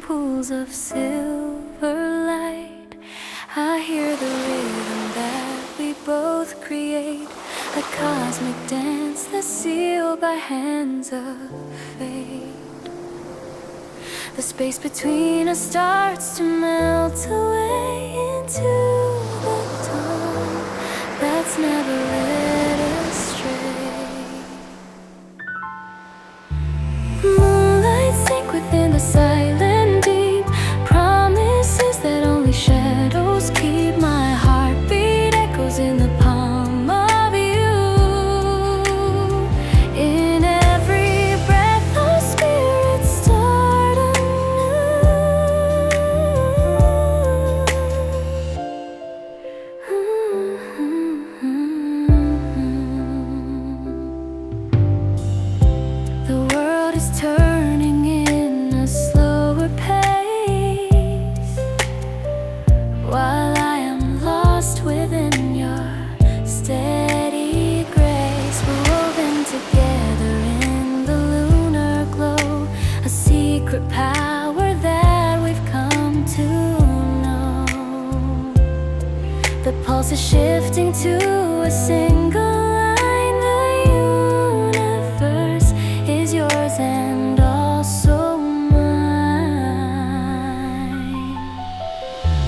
pools of silver light. I hear the rhythm that we both create, a cosmic dance that's sealed by hands of fate. The space between us starts to melt away into the dawn that's never led astray. Moonlight sync within the silent deep, promises that only shadows keep. My heartbeat echoes in the palm of you. In every breath our spirits start anew. The world is turning in a slower pace, while I am lost within your steady grace. We're woven together in the lunar glow, a secret power that we've come to know. The pulse is shifting to a single line. The universe is yours and also mine.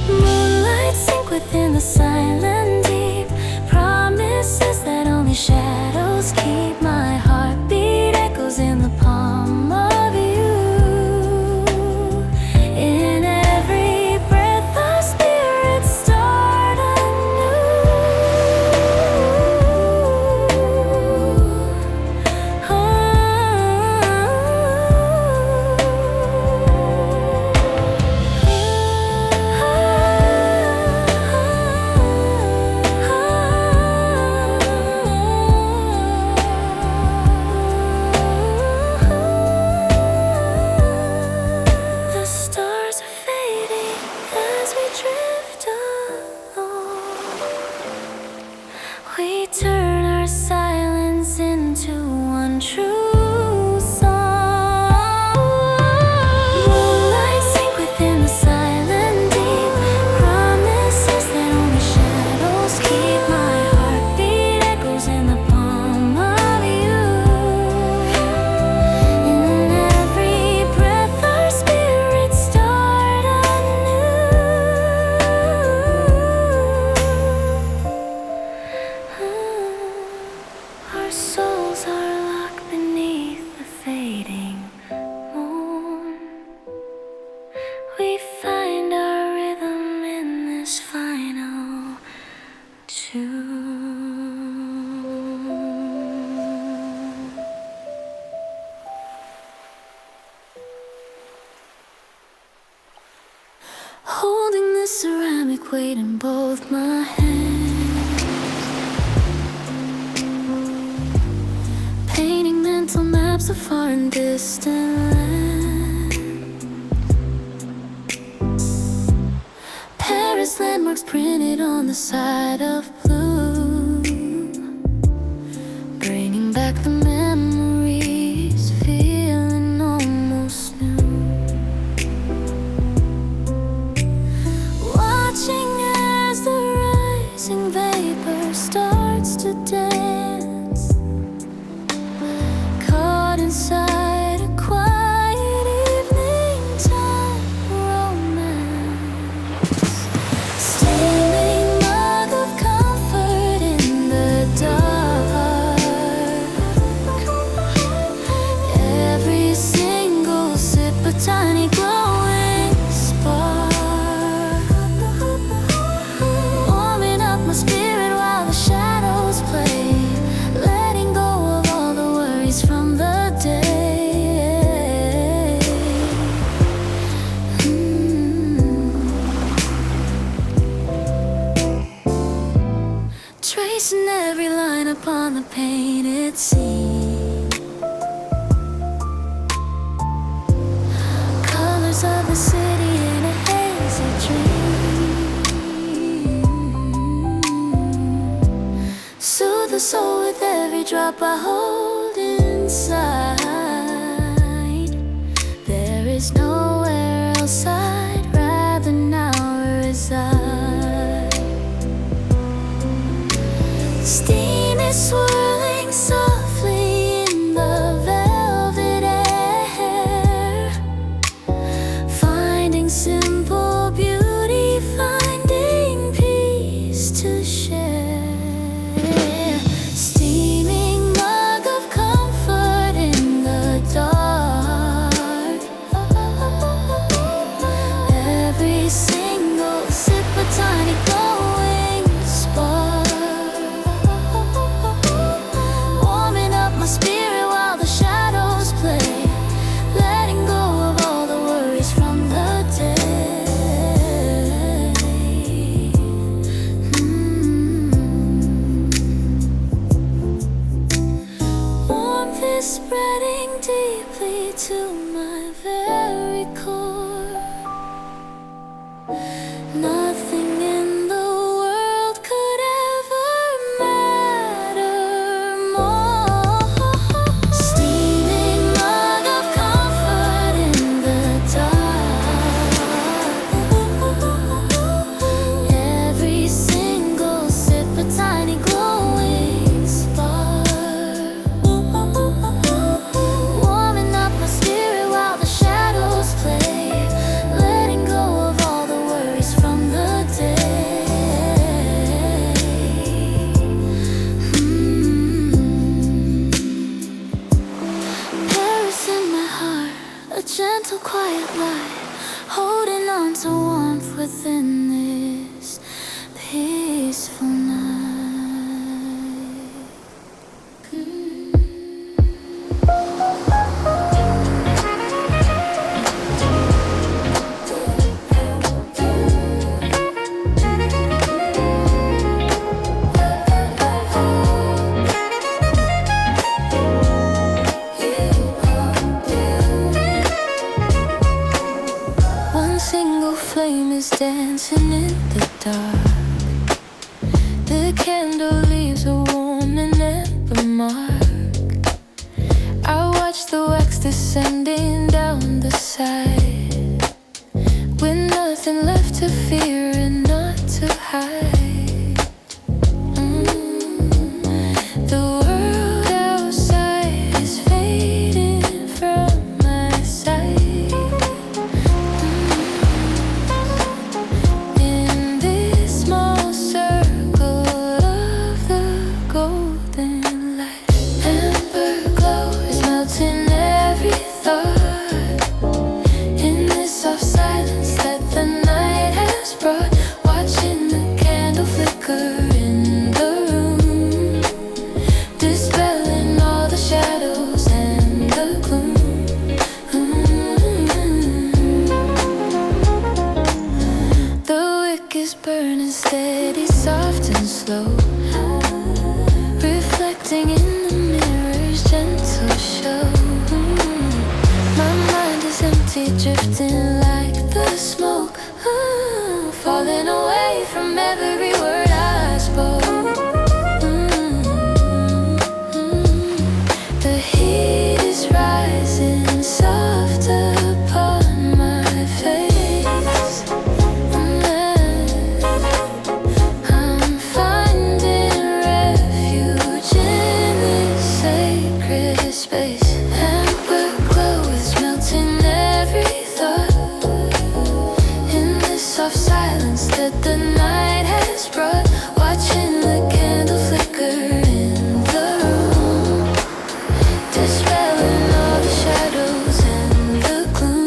Moonlight sync within the silent deep, promises that only shadows keep. My heartbeat echoes in the palm of you. In every breath our spirits start The stars are fading as we drift along. We turn our silence into one true song. Moonlight sync within the silent deep, promises that only shadows keep. My heartbeat echoes in the palm of you. In every breath our spirits start anew. Our souls are locked beneath the fading moon. We find our rhythm in this final tune. Holding this ceramic weight in both my hands, painting mental maps of far and distant lands. Paris landmarks printed on the side of blue, bringing back the memories, feeling almost new. Watching as the rising vapor starts to dance, caught inside a quiet evening time romance. Steaming mug of comfort in the dark, every single sip a tiny glowing spark, warming up my spirit while the shadows play, letting go of all the worries from the day. Tracing every line upon the painted scene, colors of the city in a hazy dream. Soothe the soul with every drop I hold inside. There is nowhere else to my very core. Nothing in the world could ever matter more. Steaming mug of comfort in the dark. Every single sip a tiny glowing spark. Warming up my spirit while the shadows play. Letting go of all the worries from the day. Paris in my heart, a gentle quiet light. Holding on to warmth within this peaceful night. One single flame is dancing in the dark. The candle leaves a warm and amber mark. I watch the wax descending down the side, with nothing left to fear and not to hide. The world outside is fading from my sight. In this small circle of the golden light, amber glow is melting every thought. In this soft silence that the night has brought, watching the candle flicker in the room, dispelling all the shadows and the gloom. The wick is burning steady, soft and slow, reflecting in the mirror's gentle show. My mind is empty, drifting like the smoke, falling away from every word I spoke. The heat is rising soft upon my face. I'm finding refuge in this sacred space. Amber glow is melting every thought. In this soft silence that the night has brought, watching the candle flicker in the room, dispelling all the shadows and the gloom.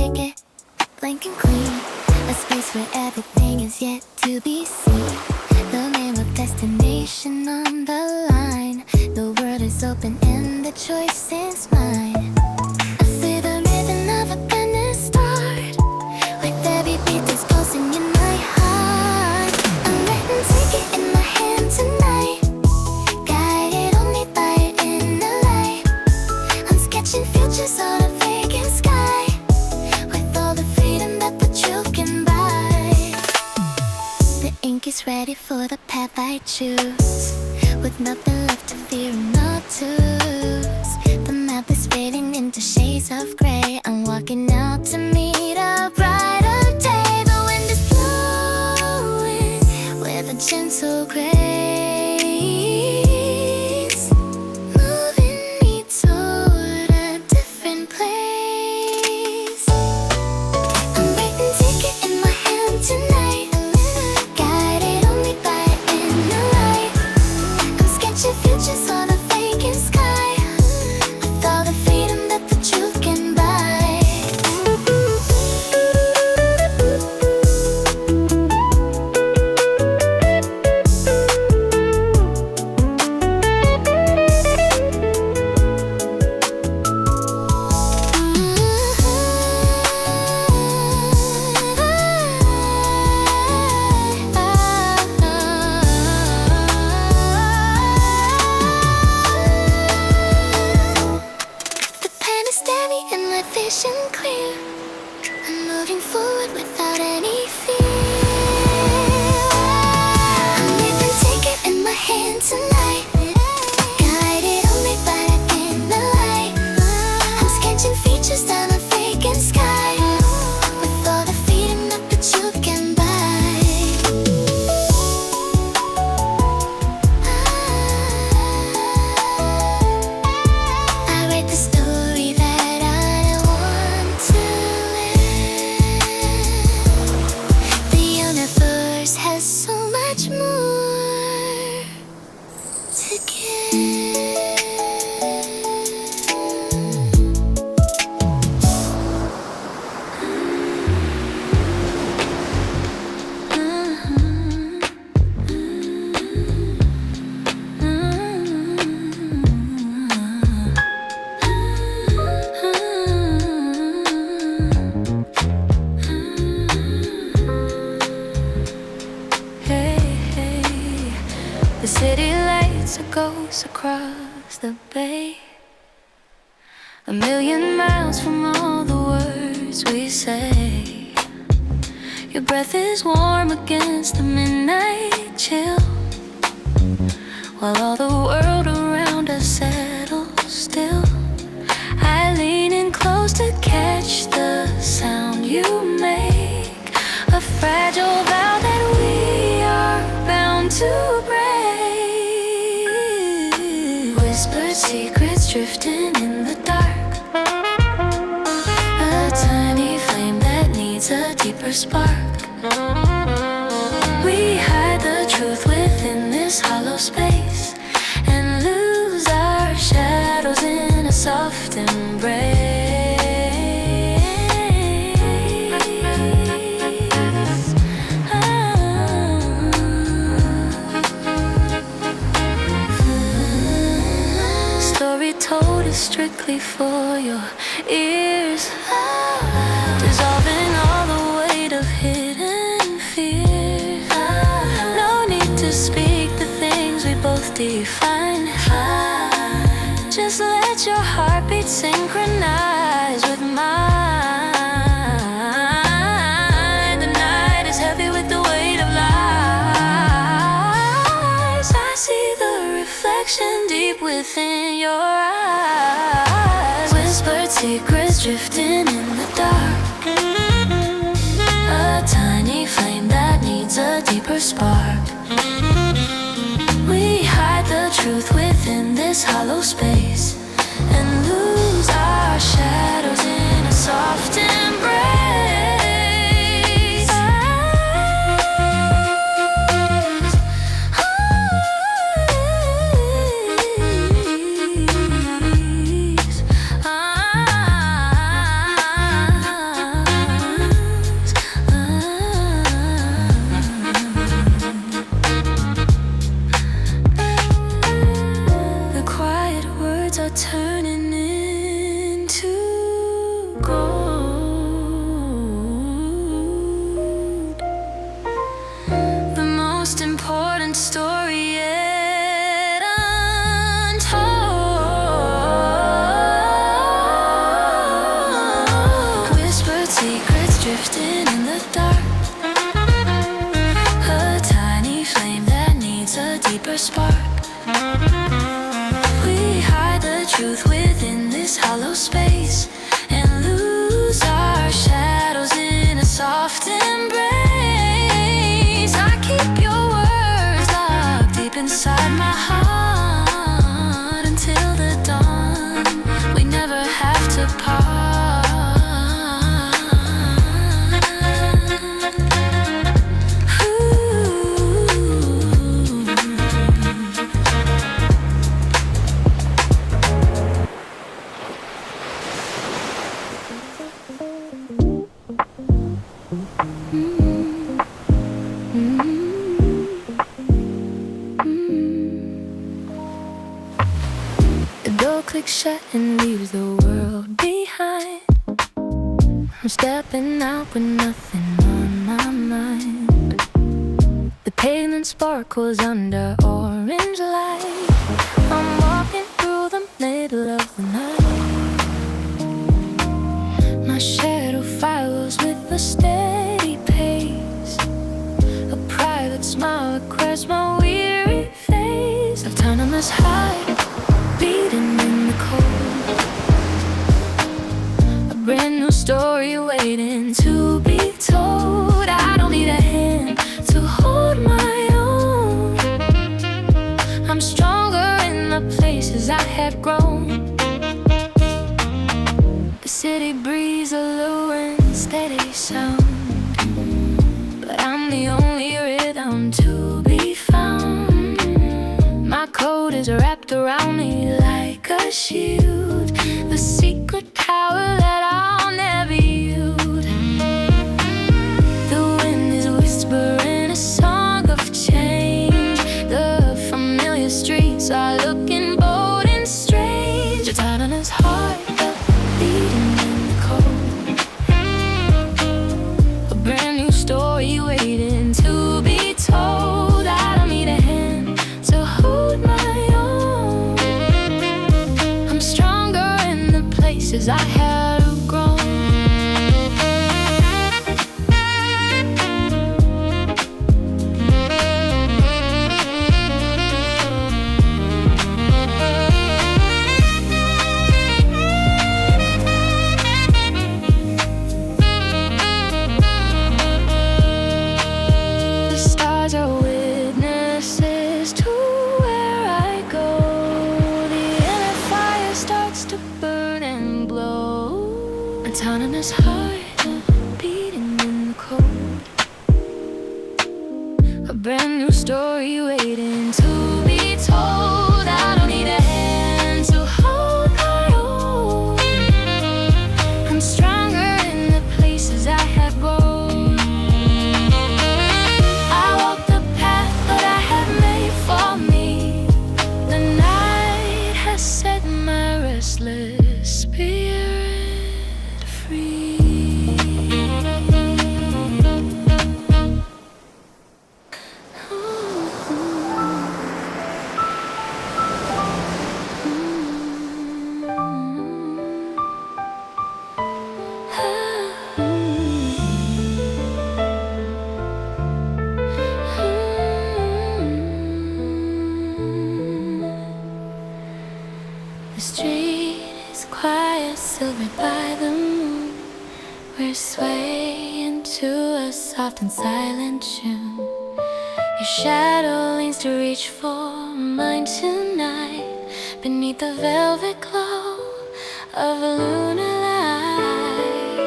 ticket, blank and clean. A space where everything is yet to be seen. The name of destination on the line. The world is open and the choice is mine. I see the rhythm of a gonna start. With every beat that's pulsing in my heart. Unwritten ticket in my hand tonight. Guided only by your inner light. I'm sketching futures on a vacant sky. With all the freedom that the truth can buy. The ink is ready for the path I choose. With nothing left to fear and not to lose. The map is fading into shades of grey. I'm walking out to meet a brighter day. The wind is blowing with a gentle grace, moving me toward a different place. I'm writing ticket in my hand tonight. Guided only by inner light. I'm sketching futures on a vacant sky. With all the freedom that the truth can buy. The pen is steady and my vision clear. I'm moving forward without any fear. I'm leaving ticket in my hand tonight. Guided only by the inner light. I'm sketching features down a vacant sky. With all the freedom that the truth can buy. I write the story that I want to live. The universe has so much more to give. Hey, hey, the city lights a ghost across the bay. A million miles from all the words we say. Your breath is warm against the midnight chill. While all the world around us settles still. I lean in close to catch the sound you make. A fragile vow that we are bound to break. Whispered secrets drifting in the dark. A tiny flame that needs a deeper spark. We hide the truth within this hollow space and lose our shadows in a soft embrace. Story told is strictly for your ears, dissolving all the weight of hidden fear. No need to speak the things we both define. Just let your heartbeat synchronize with mine. The night is heavy with the weight of lies. I see the reflection deep within your eyes. Whispered secrets drifting in the dark. A tiny flame that needs a deeper spark. We hide the truth within this hollow space and lose our shadows in a soft embrace. drifting in the dark. A tiny flame that needs a deeper spark. We hide the truth within this hollow space and lose our shadows in a soft embrace. I keep your words locked deep inside my heart until the dawn. We never have to part. Clicks shut and leaves the world behind. I'm stepping out with nothing on my mind. The pavement sparkles under orange light. I'm walking through the middle of the night. My shadow follows with a steady pace. A private smile across my weary face. Autonomous high, beating in the cold. A brand new story waiting to be told. I don't need a hand to hold my own. I'm stronger in the places I had grown. The city breeze, a low and steady sound, but I'm the only rhythm to be found. My coat is wrapped around me like a shield, the secret power that I'll never yield. The wind is whispering a song of change. The familiar streets are looking bold and strange. A titan's heart beating in the cold. A brand new story waiting to be told. I don't need a hand to hold my own. I'm stronger in the places I had grown. The stars are witnesses to where I go. The inner fire starts to burn and glow. Autonomous heart beating in the cold. A brand new story waiting to be told. I don't need a hand to hold my own. I'm stronger in the places I have grown. I walk the path that I have made for me. The night has set my restless spirit free. The street is quiet, silvered by the moon. We're swaying to a soft and silent tune. Your shadow leans to reach for mine tonight, beneath the velvet glow of a lunar light.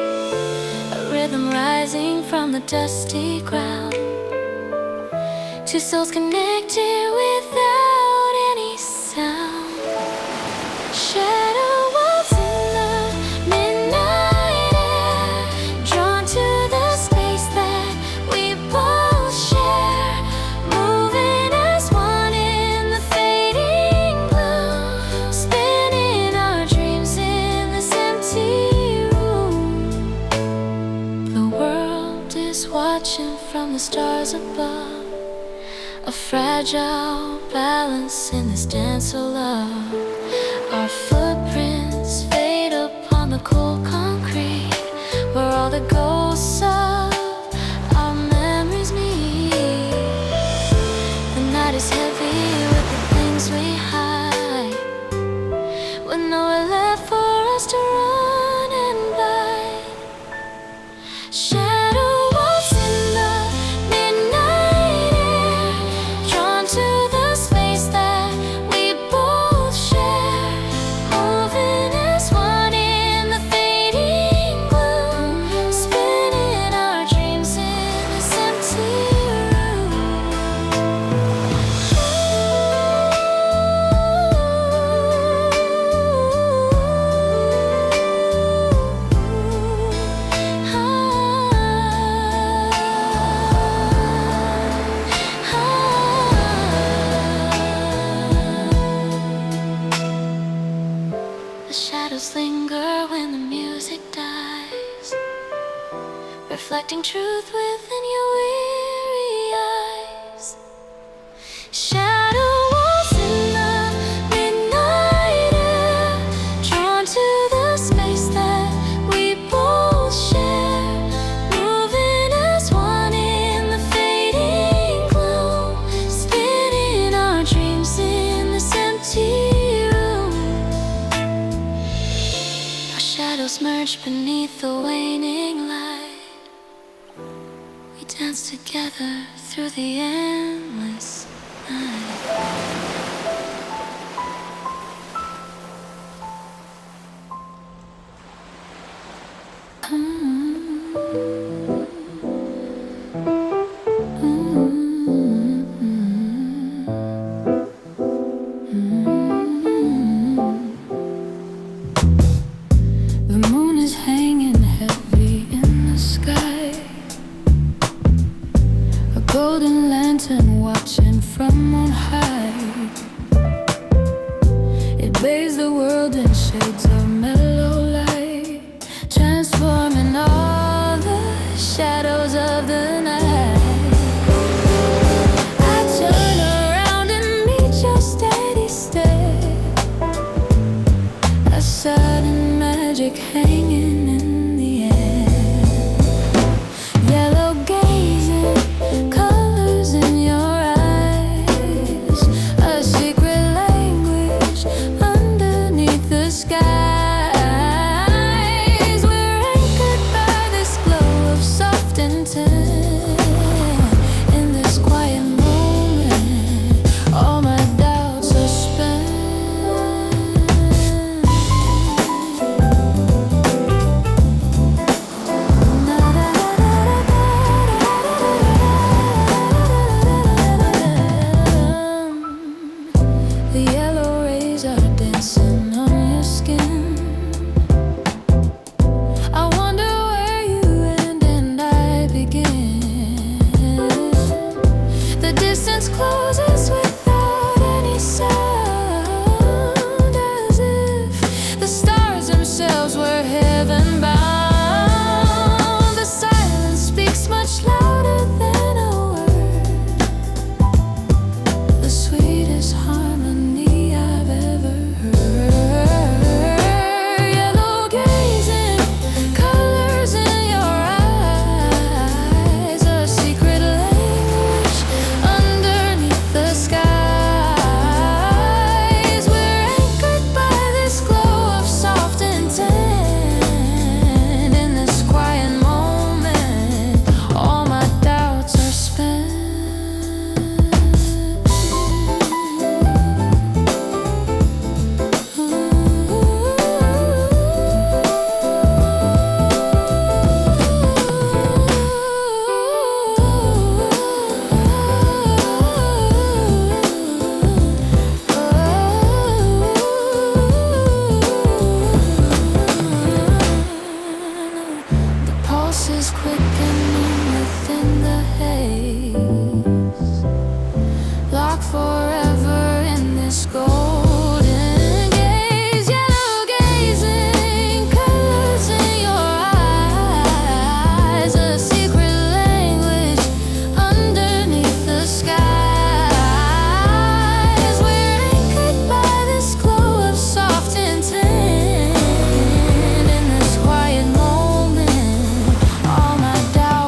A rhythm rising from the dusty ground. Two souls connected without any sound. Shadow walks in the midnight air, drawn to the space that we both share, moving as one in the fading glow, spinning our dreams in this empty room. The world is watching from the stars above, a fragile balance in this dance of love. Our footprints fade upon the cold concrete, where all the ghosts Shadow walks in the midnight air, drawn to the space that we both share, moving as one in the fading gloom, spinning our dreams in this empty room. The shadows linger when the music dies, reflecting truth within your weary eyes. Shadow walls in the midnight air, drawn to the space that we both share, moving as one in the fading gloom, spinning our dreams in this empty room. Our shadows merge beneath the waning light. We dance together through the endless night. The moon is hanging heavy in the sky, a golden lantern watching from on high. It bathes the world in shades of mellow light, transforming all the shadows of the night. I turn around and meet your steady stare, a sudden magic hanging in the air. Yellow gazing, colors in your eyes, a secret language underneath the skies. We're anchored by this glow of soft intent. In this quiet moment, all my doubts are spent. The yellow rays are dancing on your skin. I wonder where you end and I begin. The distance closes without any sound, as if the stars themselves were heaven bound. The silence speaks much louder than a word, the sweetest harmony I've ever heard. Yellow gazing, colors in your eyes, a secret language underneath the skies. We're anchored by this glow of soft intent. In this quiet moment, all my doubts are spent. The pulse is quickening within the haze, locked forever in this golden gaze. Yellow gazing, colors in your eyes, a secret language underneath the skies. We're anchored by this glow of soft intent. In this quiet moment, all my doubts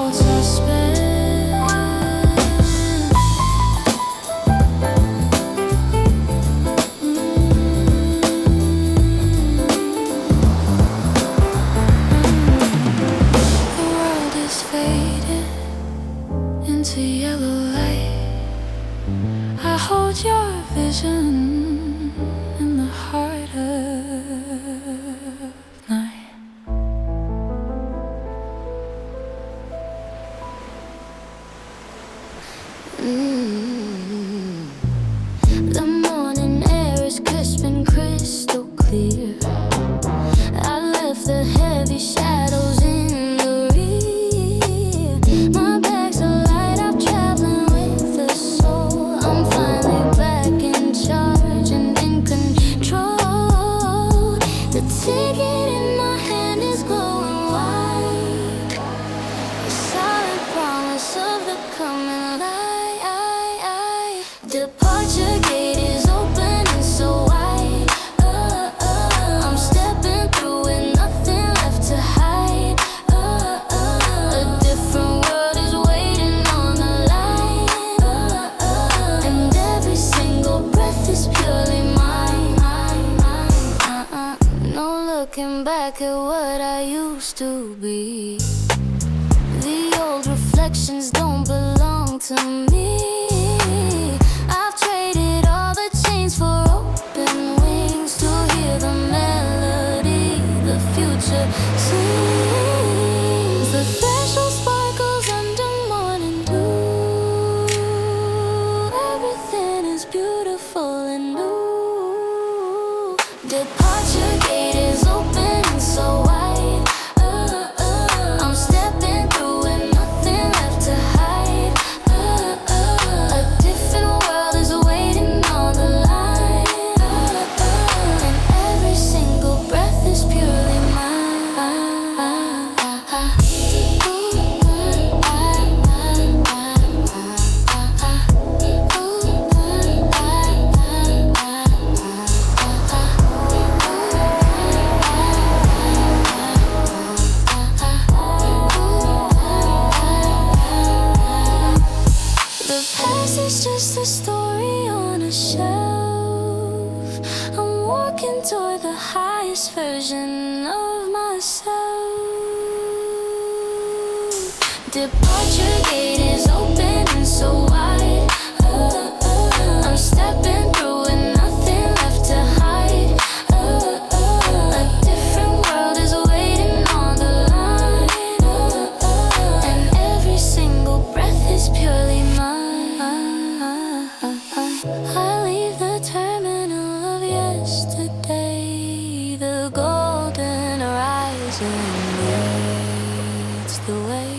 vision in the heart of night. The morning air is crisp and crystal clear. I left the heavy shadows in the rear. My bags are light, I'm traveling with the soul. I'm finally back in charge and in control. The ticket in my hand is glowing white, a solid promise of the coming light. Departure gate is open and so wide. I'm stepping through with nothing left to hide. A different world is waiting on the line, and every single breath is purely mine. No looking back at what I used to be. The old reflections don't belong to me. I've traded all the chains for open wings to hear the melody the future sings. The threshold sparkles under morning dew. Everything is beautiful and new. Departure gate is open and so wide. I'm stepping through with nothing left to hide. A different world is waiting on the line, and every single breath is purely The past is just a story on a shelf. I'm walking toward the highest version of myself. Departure gate is open and so wide. I'm stepping through with nothing left to hide. A different world is waiting on the line, and every single breath is purely mine. I leave the terminal of yesterday. The golden horizon leads the way.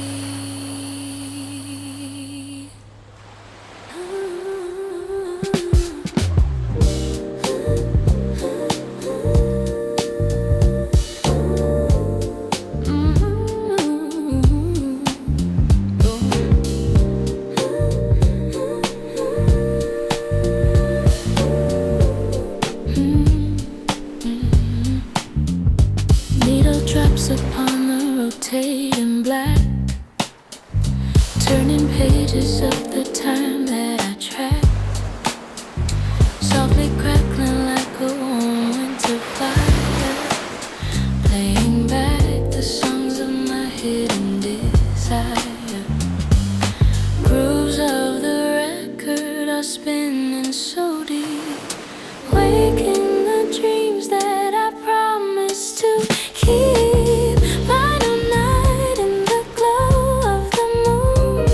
Needle drops upon the rotating black, turning pages of the time that I track, softly crackling like a warm winter fire, playing back the songs of my hidden desire. Grooves of the record are spinning so deep, waking the dreams that I promised to keep. Final night in the glow of the moon,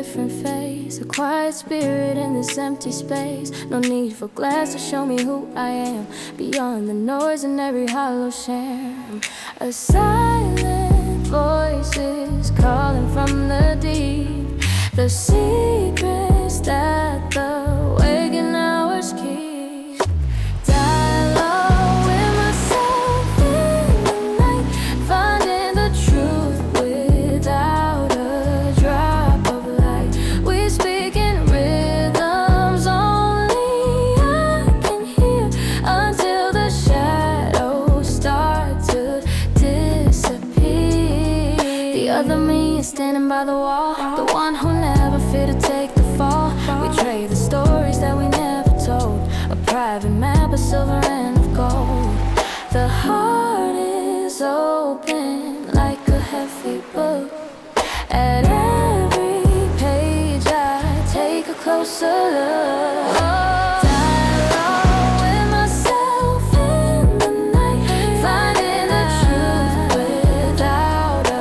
different face, a quiet spirit in this empty space. No need for glass to show me who I am, beyond the noise and every hollow sham. A silent voice is calling from the deep, the secrets that the waking hours keep. Dialogue with myself in the night, finding the truth without a drop of light. We speak in rhythms only I can hear, until the shadows start to disappear. The other me is standing by the wall, the one who never feared to take the fall. We trade the stories that we never told, a private map of silver and of gold. The heart is open like a heavy book. At every page I take a closer look. Dialogue with myself in the night, finding the truth without a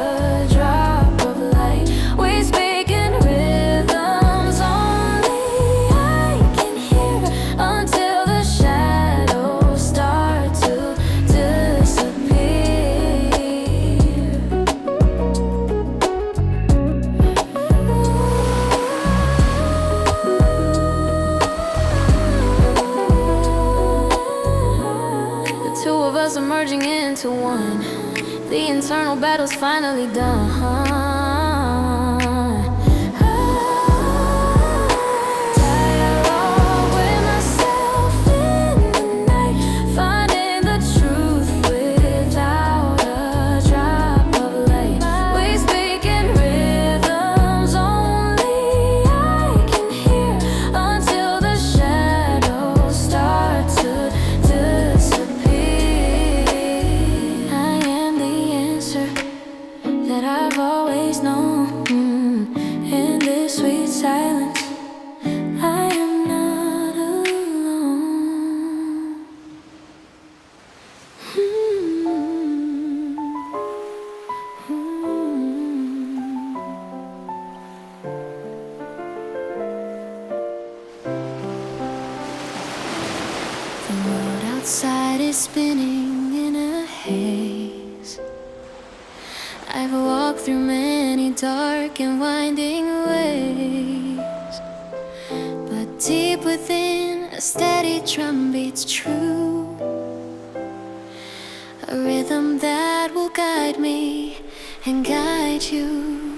drop of light. We speak in rhythms only I can hear, until the shadows start to disappear. The two of us are merging into one. The internal battle's finally done. Dialogue with myself in the night, finding the truth without a drop of light. We speak in rhythms only I can hear, until the shadows start to disappear. I am the answer that I've always known. In this sweet silence, I am not alone. The world outside is spinning in a haze. I've walked through many dark and winding ways, but deep within, a steady drum beats true, a rhythm that will guide me and guide you.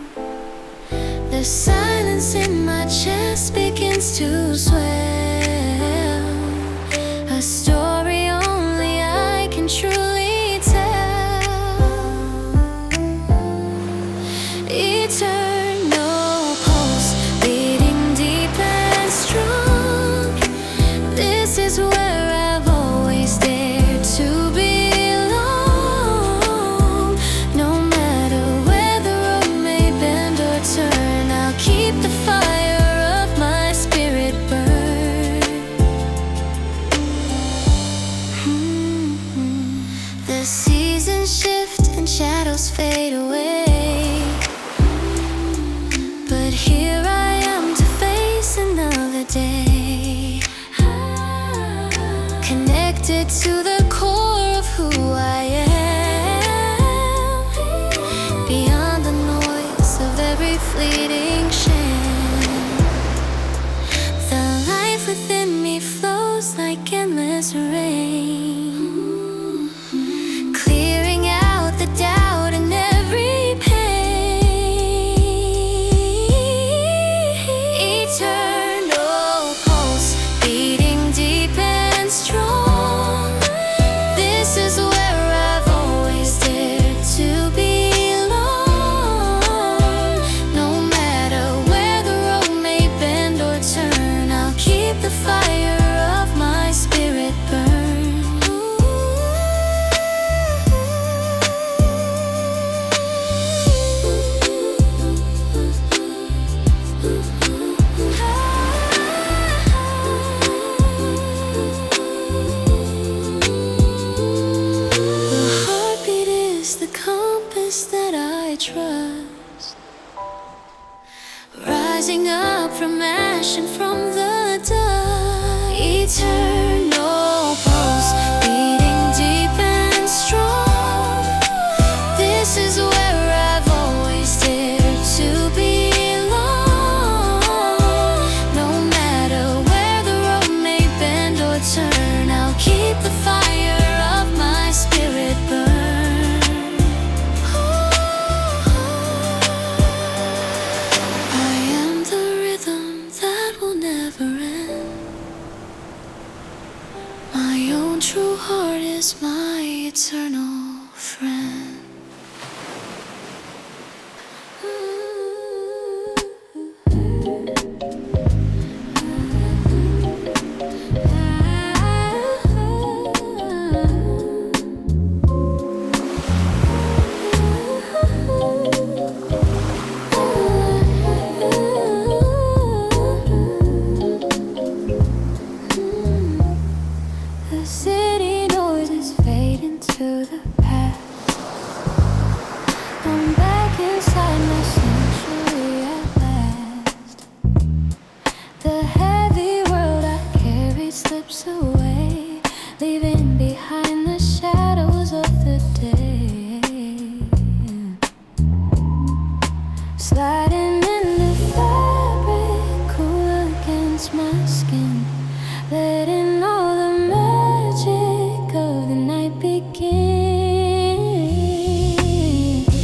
The silence in my chest begins to swell, a story only I can truly tell. Eternal pulse beating deep and strong. This is where I've always dared to belong. No matter where the road may bend or turn, I'll keep the fire of my spirit burn. The seasons shift and shadows fade away, but here I am to face another day, connected to the core of who I am, beyond the noise of every fleeting shame. The life within me flows like endless rain, clearing out the doubt and every pain. Eternal pulse beating deep and strong. rising up from ash and from the dust. Eternal pulse beating deep and strong. This is where I've always dared to belong. No matter where the road may bend or turn, I'll keep the fire of my spirit burn. I am the rhythm that will never end. My own true heart is my eternal friend. The city noises fade into the past. I'm back inside my sanctuary at last. The heavy world I carried slips away, leaving behind the shadows of the day. Sliding in the fabric, cool against my skin, letting all the magic of the night begin.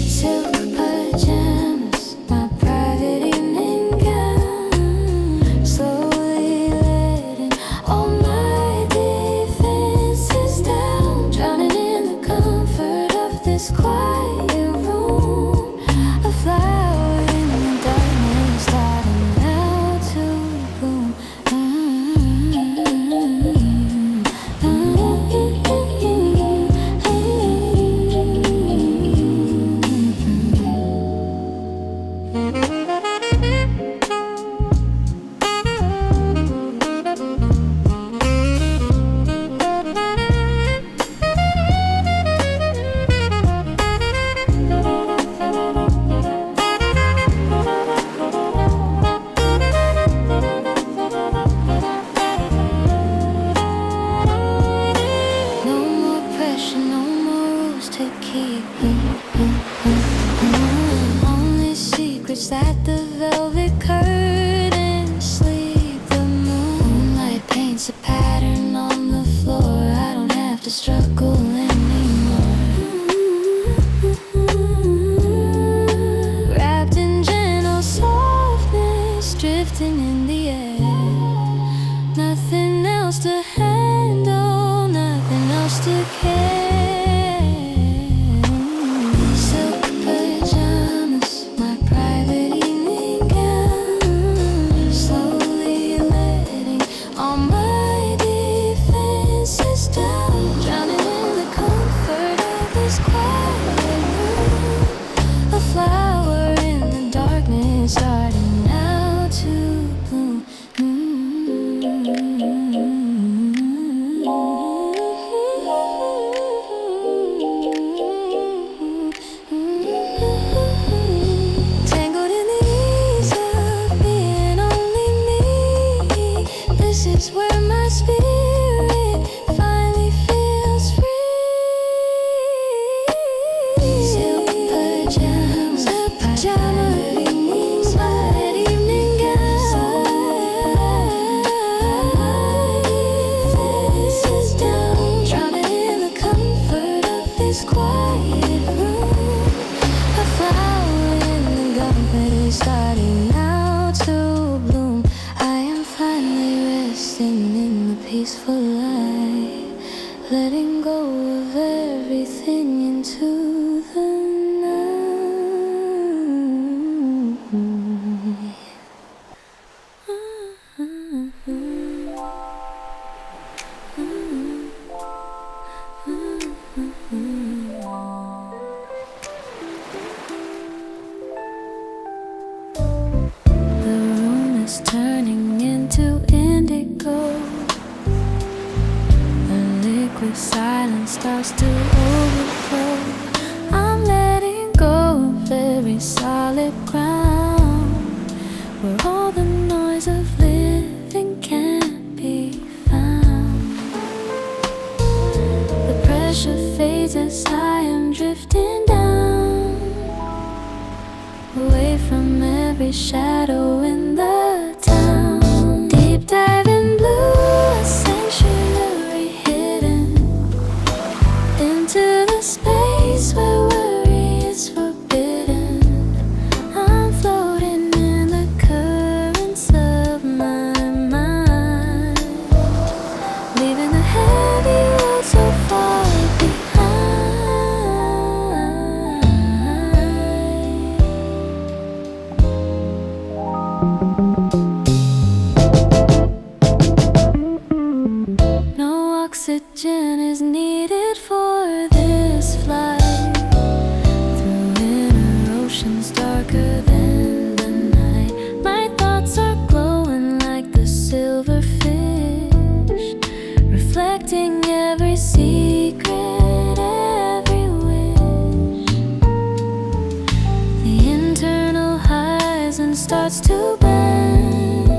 Silk pajamas, my private evening gown, slowly letting all my defenses down, drowning in the comfort of this quiet room. A flower in the darkness starting now to bloom. No more pressure, no more rules to keep. Only secrets that the velvet curtains sleep. The moonlight paints a pattern on the floor. I don't have to struggle anymore. Wrapped in gentle softness, drifting in the air. Nothing else to handle, nothing else to care. Silk pajamas, my private evening gown, slowly letting all my defenses down, drowning in the comfort of this quiet room. A flower in the darkness starting now to bloom. Tangled in the ease of being only me. This is where my spirit finally feels free. Silk pajamas, pajama evenings, light evening gown. This is down, drowning in the comfort of this quiet room. A flower in the garden is starting now to bloom. I am finally resting in the peaceful light, letting go of everything into the night. The room is turning into indigo. A liquid silence starts to overflow. I'm letting go of very solid ground, where all the noise of living can't be found. The pressure fades as I am drifting down, away from every shadow in the town. Deep dive in blue, a sanctuary hidden into the space where worry is forbidden. I'm floating in the currents of my mind, leaving the heavy world so far behind. No oxygen is needed for this flight through inner oceans darker than the night. My thoughts are glowing like the silver fish, reflecting every secret, every wish. The internal horizon starts to bend,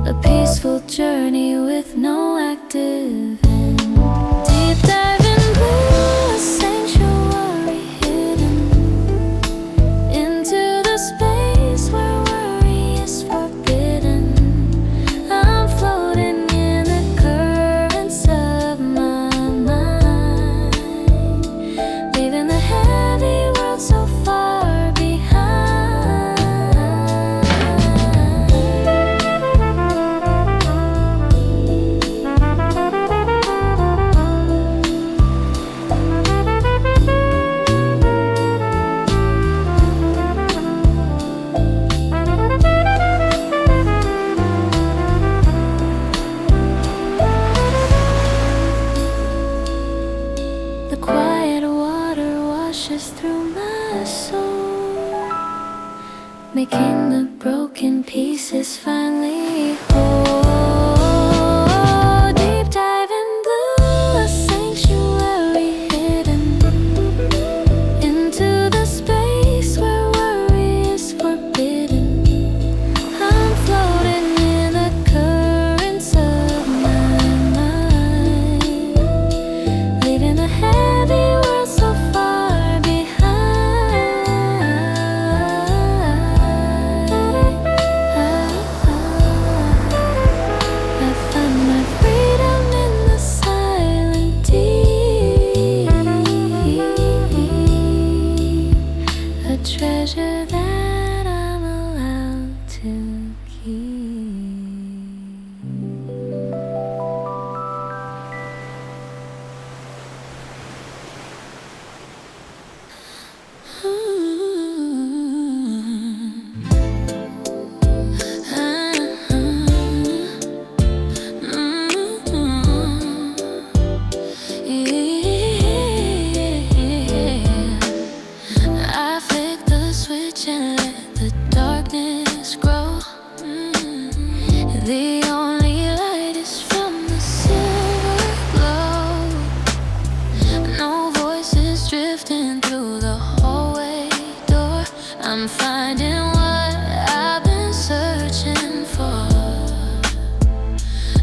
a peaceful journey with no active end. Deep dive in blue, a sanctuary hidden into the space where worry is forbidden. I'm floating in the currents of my mind, leaving the heavy world so far behind. The quiet water washes through my soul, making the broken pieces finally whole. Deep dive in blue, a sanctuary hidden into the space where worry is forbidden. I'm floating in the currents of my mind, leaving the heavy world so far behind. I find my freedom in the silent deep, a treasure that I'm allowed to keep. I flick the switch and let the darkness grow. The only light is from the silver glow. No voices drifting through the hallway door. I'm finding what I've been searching for.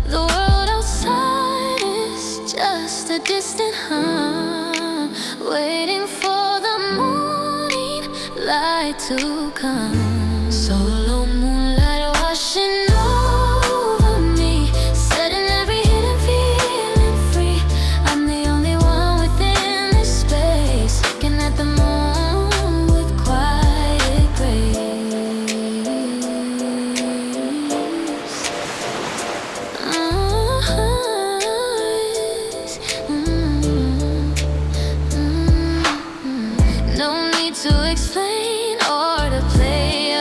The world outside is just a distant hum, waiting for the morning light to come. Solo moonlight washing over me, setting every hidden feeling free. I'm the only one within this space, looking at the moon with quiet grace. No need to explain or to play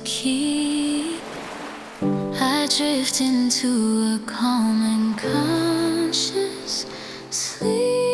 き I drift into a calm and conscious sleep.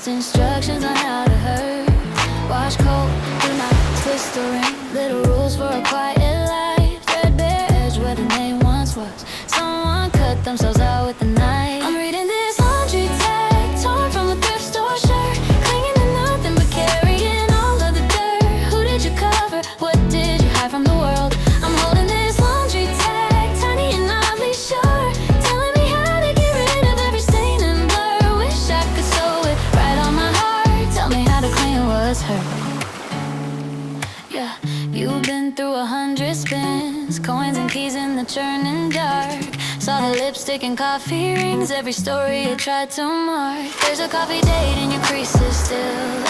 Instructions on how to hurt. Wash cold, do not twist the ring. Little rules for a quiet life. Threadbare edge where the name once was. Someone cut themselves out with a knife. I'm reading this laundry tag, torn from a thrift store shirt. Clinging to nothing but carrying all of the dirt. Who did you cover? What did you hide from the world? I'm holding this laundry tag, tiny and oddly short. Telling the churning dark. Saw the lipstick and coffee rings, every story you tried to mark. There's a coffee date in your creases still,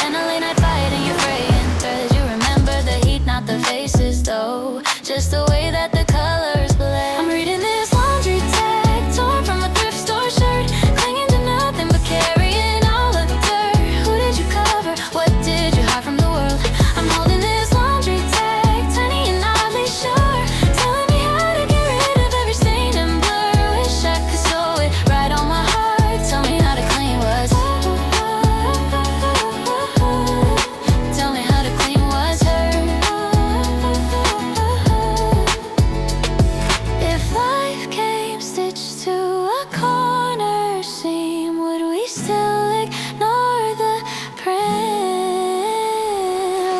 and a late night fight in your fraying threads. You remember the heat, not the faces though, just the way that the colors blend. I'm reading this laundry tag, torn from a thrift store shirt, clinging to nothing but carrying all of the dirt. Who did you cover? What did you hide from the world? I'm holding this laundry tag, tiny and oddly sure, telling me how to get rid of every stain and blur. Wish I could sew it right on my heart. Tell me how to clean what's Tell me how to clean what's hurt. If life came stitched to a corner seam, would we still ignore the print?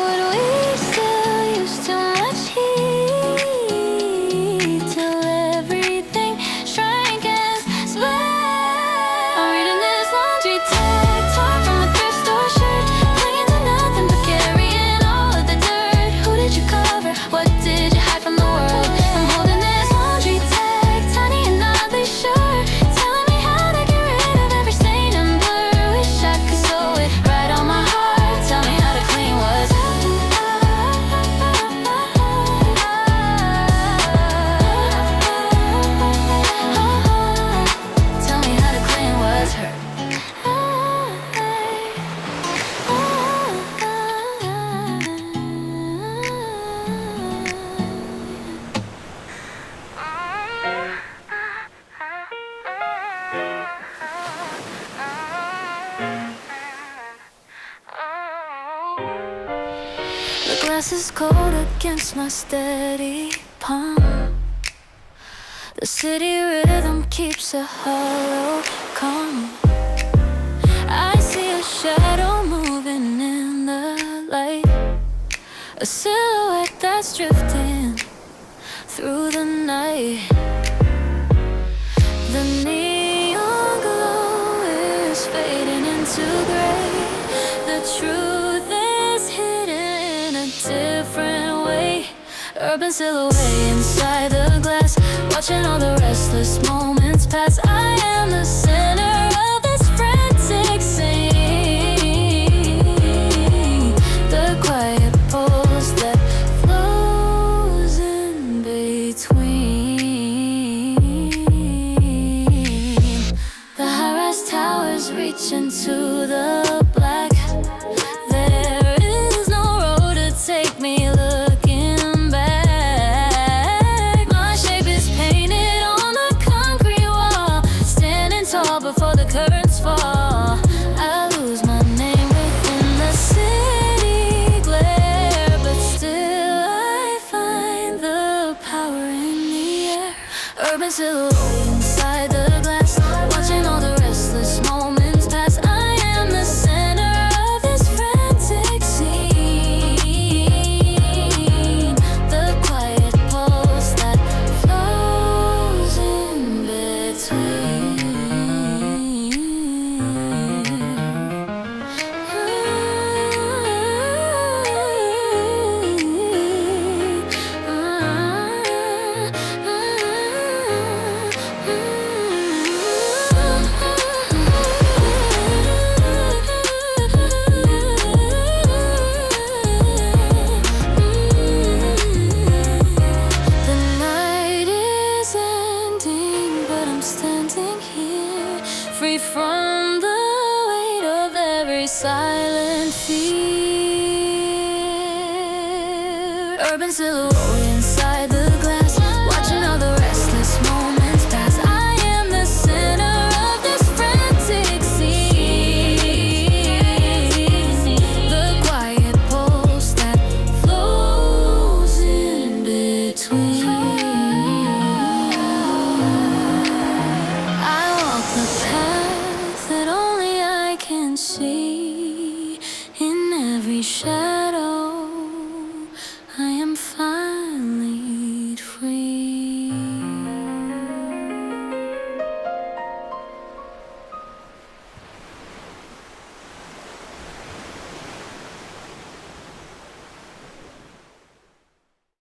Would we still use too much heat till everything shrank and split? I'm reading this laundry tag, torn from a thrift store shirt, clinging to nothing but carrying all of the dirt. Who did you cover? What did you hide from the world? I'm holding this laundry tag, tiny and oddly sure, telling me how to get rid of every stain and blur. Wish I could sew it right on my heart. Tell me how to clean what's Tell me how to clean what's hurt. The glass is cold against my steady palm. The city rhythm keeps a hollow calm. I see a shadow moving in the light, a silhouette that's drifting through the night. The neon glow is fading into gray. The truth is hidden in a different way. Urban silhouette inside the glass, watching all the restless moments pass. I am the center of this frantic scene, the quiet pulse that flows in between. The high-rise towers reach into the black. There is no road to take me looking back. My shape is painted on the concrete wall, standing tall before the curtains fall. I lose my name within the city glare, but still I find the power in the air. Urban silhouette inside the glass, watching all the restless moments pass. I am the center of this frantic scene, the quiet pulse that flows in between. The night is ending, but I'm standing here, free from the weight of every silent fear. Urban silhouette inside the glass, watching all the restless moments pass. I am the center of this frantic scene, the quiet pulse that flows in between. I walk the path that only I can see, in every shadow